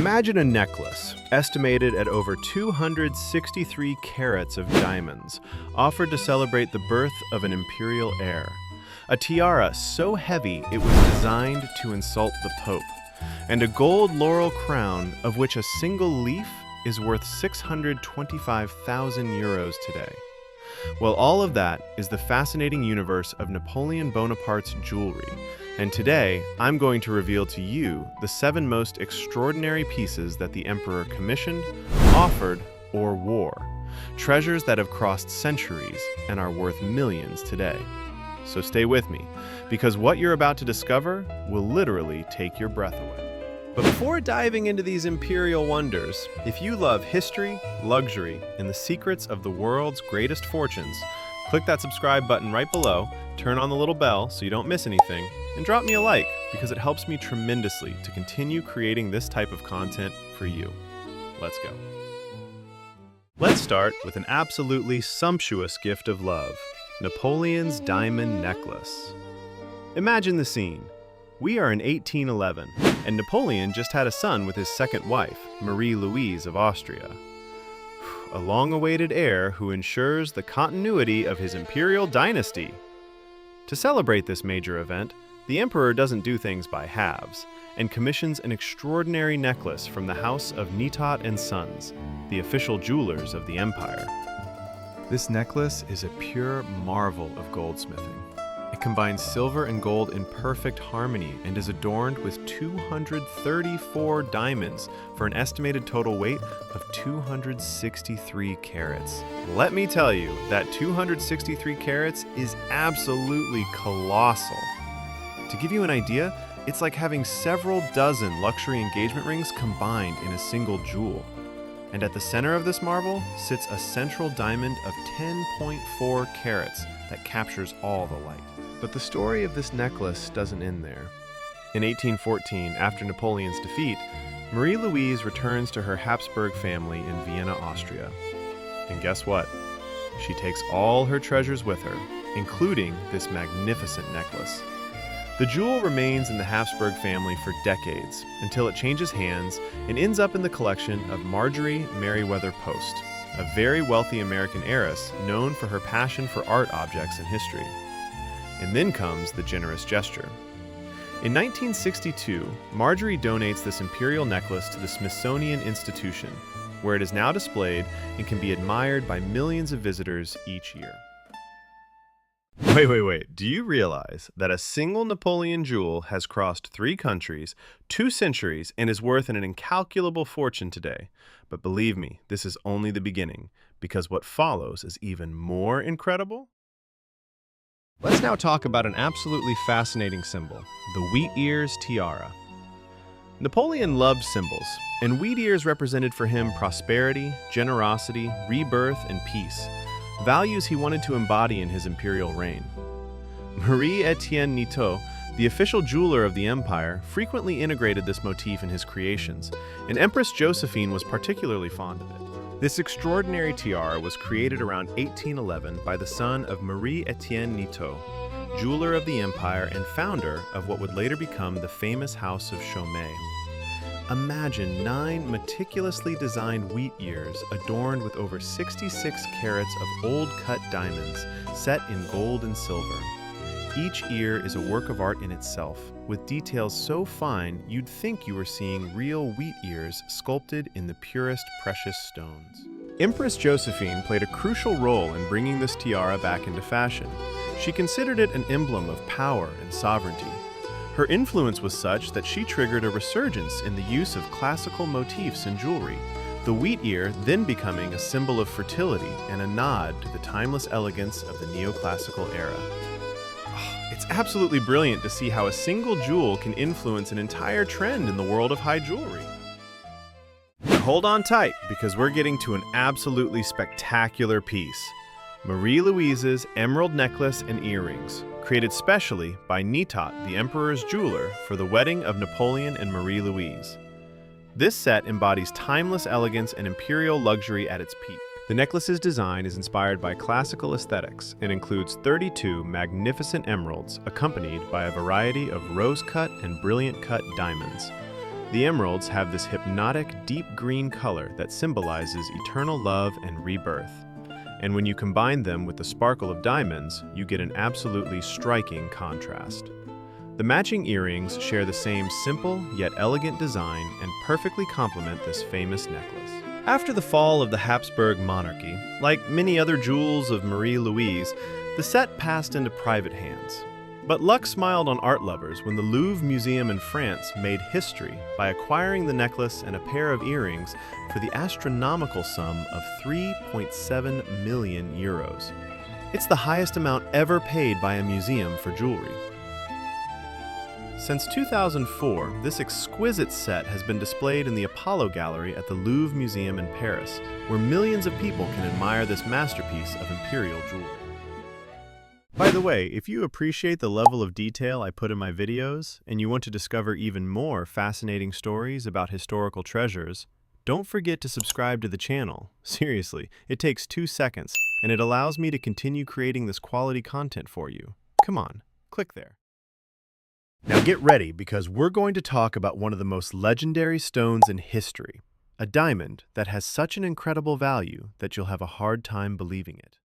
Imagine a necklace, estimated at over 263 carats of diamonds, offered to celebrate the birth of an imperial heir. A tiara so heavy it was designed to insult the Pope, and a gold laurel crown of which a single leaf is worth 625,000 euros today. Well, all of that is the fascinating universe of Napoleon Bonaparte's jewelry, and today I'm going to reveal to you the 7 most extraordinary pieces that the Emperor commissioned, offered, or wore. Treasures that have crossed centuries and are worth millions today. So stay with me, because what you're about to discover will literally take your breath away. But before diving into these imperial wonders, if you love history, luxury, and the secrets of the world's greatest fortunes, click that subscribe button right below, turn on the little bell so you don't miss anything, and drop me a like because it helps me tremendously to continue creating this type of content for you. Let's go. Let's start with an absolutely sumptuous gift of love, Napoleon's diamond necklace. Imagine the scene. We are in 1811, and Napoleon just had a son with his second wife, Marie Louise of Austria. A long-awaited heir who ensures the continuity of his imperial dynasty. To celebrate this major event, the emperor doesn't do things by halves, and commissions an extraordinary necklace from the house of Netot and Sons, the official jewelers of the empire. This necklace is a pure marvel of goldsmithing. It combines silver and gold in perfect harmony and is adorned with 234 diamonds for an estimated total weight of 263 carats. Let me tell you that 263 carats is absolutely colossal. To give you an idea, it's like having several dozen luxury engagement rings combined in a single jewel. And at the center of this marvel sits a central diamond of 10.4 carats that captures all the light. But the story of this necklace doesn't end there. In 1814, after Napoleon's defeat, Marie Louise returns to her Habsburg family in Vienna, Austria. And guess what? She takes all her treasures with her, including this magnificent necklace. The jewel remains in the Habsburg family for decades, until it changes hands and ends up in the collection of Marjorie Merriweather Post, a very wealthy American heiress known for her passion for art objects and history. And then comes the generous gesture. In 1962, Marjorie donates this imperial necklace to the Smithsonian Institution, where it is now displayed and can be admired by millions of visitors each year. Wait. Do you realize that a single Napoleon jewel has crossed 3 countries, 2 centuries, and is worth an incalculable fortune today? But believe me, this is only the beginning, because what follows is even more incredible. Let's now talk about an absolutely fascinating symbol, the Wheat Ears Tiara. Napoleon loved symbols, and wheat ears represented for him prosperity, generosity, rebirth, and peace, values he wanted to embody in his imperial reign. Marie-Etienne Netot, the official jeweler of the empire, frequently integrated this motif in his creations, and Empress Josephine was particularly fond of it. This extraordinary tiara was created around 1811 by the son of Marie-Etienne Netot, jeweler of the empire and founder of what would later become the famous House of Chaumet. Imagine 9 meticulously designed wheat ears adorned with over 66 carats of old-cut diamonds set in gold and silver. Each ear is a work of art in itself, with details so fine you'd think you were seeing real wheat ears sculpted in the purest precious stones. Empress Josephine played a crucial role in bringing this tiara back into fashion. She considered it an emblem of power and sovereignty. Her influence was such that she triggered a resurgence in the use of classical motifs in jewelry, the wheat ear then becoming a symbol of fertility and a nod to the timeless elegance of the neoclassical era. It's absolutely brilliant to see how a single jewel can influence an entire trend in the world of high jewelry. Now hold on tight, because we're getting to an absolutely spectacular piece. Marie Louise's emerald necklace and earrings, created specially by Netot, the emperor's jeweler, for the wedding of Napoleon and Marie Louise. This set embodies timeless elegance and imperial luxury at its peak. The necklace's design is inspired by classical aesthetics and includes 32 magnificent emeralds accompanied by a variety of rose-cut and brilliant-cut diamonds. The emeralds have this hypnotic, deep green color that symbolizes eternal love and rebirth. And when you combine them with the sparkle of diamonds, you get an absolutely striking contrast. The matching earrings share the same simple yet elegant design and perfectly complement this famous necklace. After the fall of the Habsburg monarchy, like many other jewels of Marie Louise, the set passed into private hands. But luck smiled on art lovers when the Louvre Museum in France made history by acquiring the necklace and a pair of earrings for the astronomical sum of 3.7 million euros. It's the highest amount ever paid by a museum for jewelry. Since 2004, this exquisite set has been displayed in the Apollo Gallery at the Louvre Museum in Paris, where millions of people can admire this masterpiece of imperial jewelry. By the way, if you appreciate the level of detail I put in my videos, and you want to discover even more fascinating stories about historical treasures, don't forget to subscribe to the channel. Seriously, it takes 2 seconds, and it allows me to continue creating this quality content for you. Come on, click there. Now get ready, because we're going to talk about one of the most legendary stones in history, a diamond that has such an incredible value that you'll have a hard time believing it.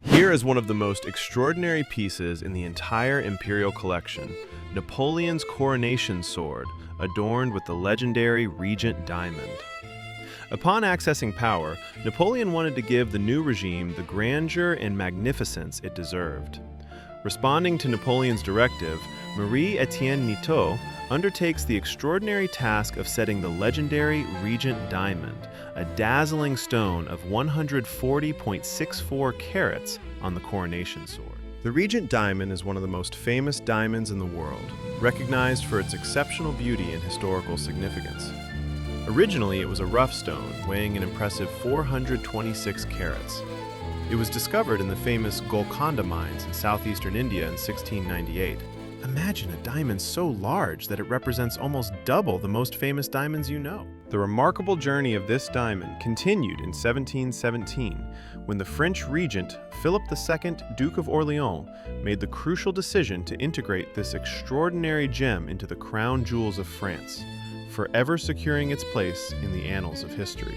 Here is one of the most extraordinary pieces in the entire Imperial collection, Napoleon's Coronation Sword, adorned with the legendary Regent Diamond. Upon accessing power, Napoleon wanted to give the new regime the grandeur and magnificence it deserved. Responding to Napoleon's directive, Marie-Etienne Niteau undertakes the extraordinary task of setting the legendary Regent Diamond, a dazzling stone of 140.64 carats, on the Coronation Sword. The Regent Diamond is one of the most famous diamonds in the world, recognized for its exceptional beauty and historical significance. Originally, it was a rough stone, weighing an impressive 426 carats. It was discovered in the famous Golconda mines in southeastern India in 1698. Imagine a diamond so large that it represents almost double the most famous diamonds you know. The remarkable journey of this diamond continued in 1717, when the French regent Philip II, Duke of Orleans, made the crucial decision to integrate this extraordinary gem into the crown jewels of France, forever securing its place in the annals of history.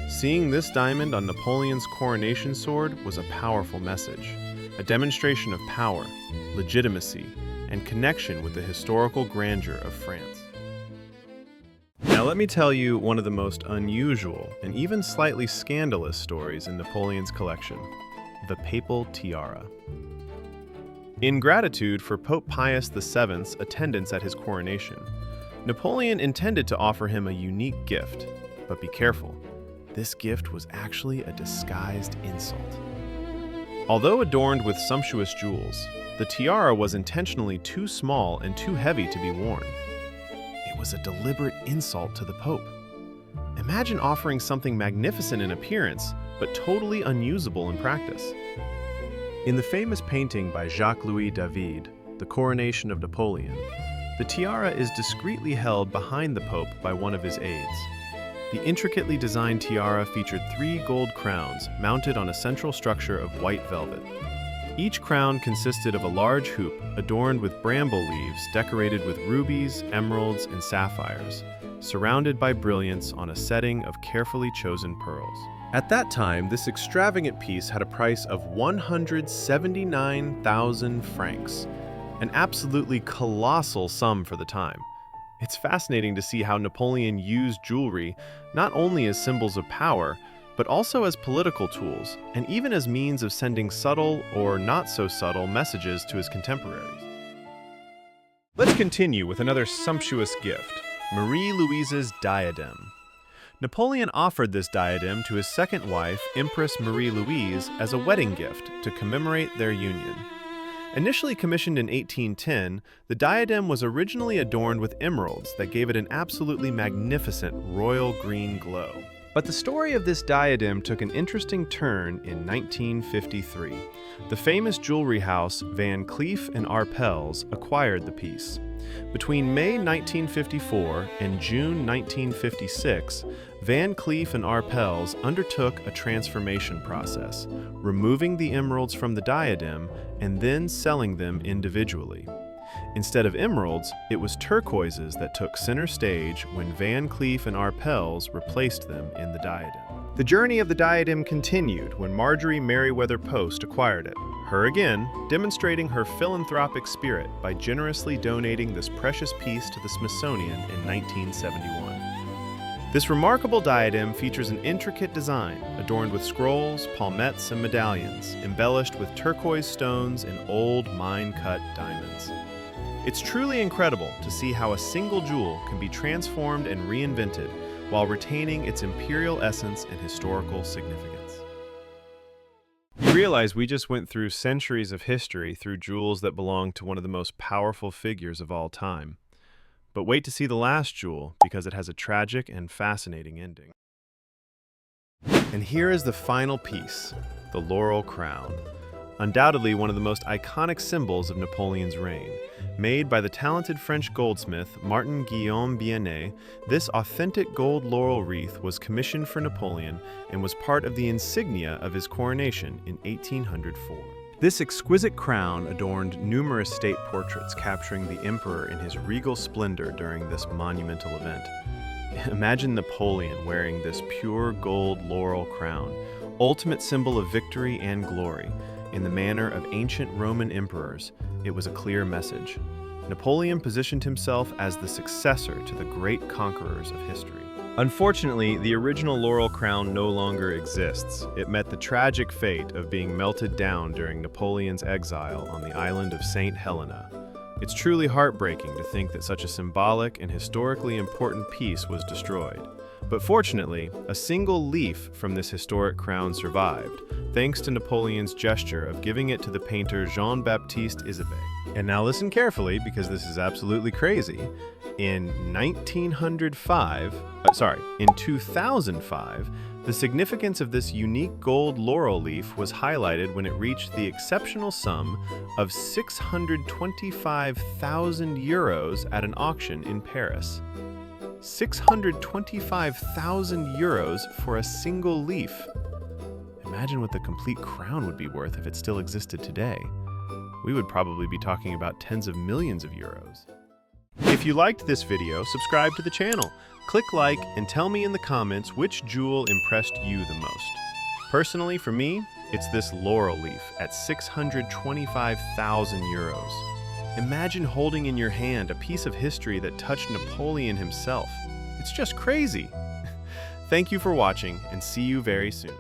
Seeing this diamond on Napoleon's Coronation Sword was a powerful message, a demonstration of power, legitimacy, and connection with the historical grandeur of France. Now let me tell you one of the most unusual and even slightly scandalous stories in Napoleon's collection, the papal tiara. In gratitude for Pope Pius VII's attendance at his coronation, Napoleon intended to offer him a unique gift, but be careful, this gift was actually a disguised insult. Although adorned with sumptuous jewels, the tiara was intentionally too small and too heavy to be worn. It was a deliberate insult to the Pope. Imagine offering something magnificent in appearance, but totally unusable in practice. In the famous painting by Jacques-Louis David, The Coronation of Napoleon, the tiara is discreetly held behind the Pope by one of his aides. The intricately designed tiara featured 3 gold crowns mounted on a central structure of white velvet. Each crown consisted of a large hoop adorned with bramble leaves decorated with rubies, emeralds, and sapphires, surrounded by brilliance on a setting of carefully chosen pearls. At that time, this extravagant piece had a price of 179,000 francs, an absolutely colossal sum for the time. It's fascinating to see how Napoleon used jewelry not only as symbols of power, but also as political tools, and even as means of sending subtle or not so subtle messages to his contemporaries. Let's continue with another sumptuous gift, Marie Louise's diadem. Napoleon offered this diadem to his second wife, Empress Marie Louise, as a wedding gift to commemorate their union. Initially commissioned in 1810, the diadem was originally adorned with emeralds that gave it an absolutely magnificent royal green glow. But the story of this diadem took an interesting turn in 1953. The famous jewelry house Van Cleef and Arpels acquired the piece. Between May 1954 and June 1956, Van Cleef and Arpels undertook a transformation process, removing the emeralds from the diadem and then selling them individually. Instead of emeralds, it was turquoises that took center stage when Van Cleef and Arpels replaced them in the diadem. The journey of the diadem continued when Marjorie Merriweather Post acquired it, her again demonstrating her philanthropic spirit by generously donating this precious piece to the Smithsonian in 1971. This remarkable diadem features an intricate design adorned with scrolls, palmettes, and medallions, embellished with turquoise stones and old mine-cut diamonds. It's truly incredible to see how a single jewel can be transformed and reinvented while retaining its imperial essence and historical significance. You realize we just went through centuries of history through jewels that belong to one of the most powerful figures of all time. But wait to see the last jewel, because it has a tragic and fascinating ending. And here is the final piece, the Laurel Crown. Undoubtedly one of the most iconic symbols of Napoleon's reign. Made by the talented French goldsmith Martin Guillaume Biennet, this authentic gold laurel wreath was commissioned for Napoleon and was part of the insignia of his coronation in 1804. This exquisite crown adorned numerous state portraits capturing the emperor in his regal splendor during this monumental event. Imagine Napoleon wearing this pure gold laurel crown, ultimate symbol of victory and glory. In the manner of ancient Roman emperors, it was a clear message. Napoleon positioned himself as the successor to the great conquerors of history. Unfortunately, the original laurel crown no longer exists. It met the tragic fate of being melted down during Napoleon's exile on the island of St. Helena. It's truly heartbreaking to think that such a symbolic and historically important piece was destroyed. But fortunately, a single leaf from this historic crown survived, thanks to Napoleon's gesture of giving it to the painter Jean-Baptiste Isabey. And now listen carefully, because this is absolutely crazy. In 2005, the significance of this unique gold laurel leaf was highlighted when it reached the exceptional sum of 625,000 euros at an auction in Paris. 625,000 euros for a single leaf. Imagine what the complete crown would be worth if it still existed today. We would probably be talking about tens of millions of euros. If you liked this video, subscribe to the channel. Click like and tell me in the comments which jewel impressed you the most. Personally, for me, it's this laurel leaf at 625,000 euros. Imagine holding in your hand a piece of history that touched Napoleon himself. It's just crazy. Thank you for watching, and see you very soon.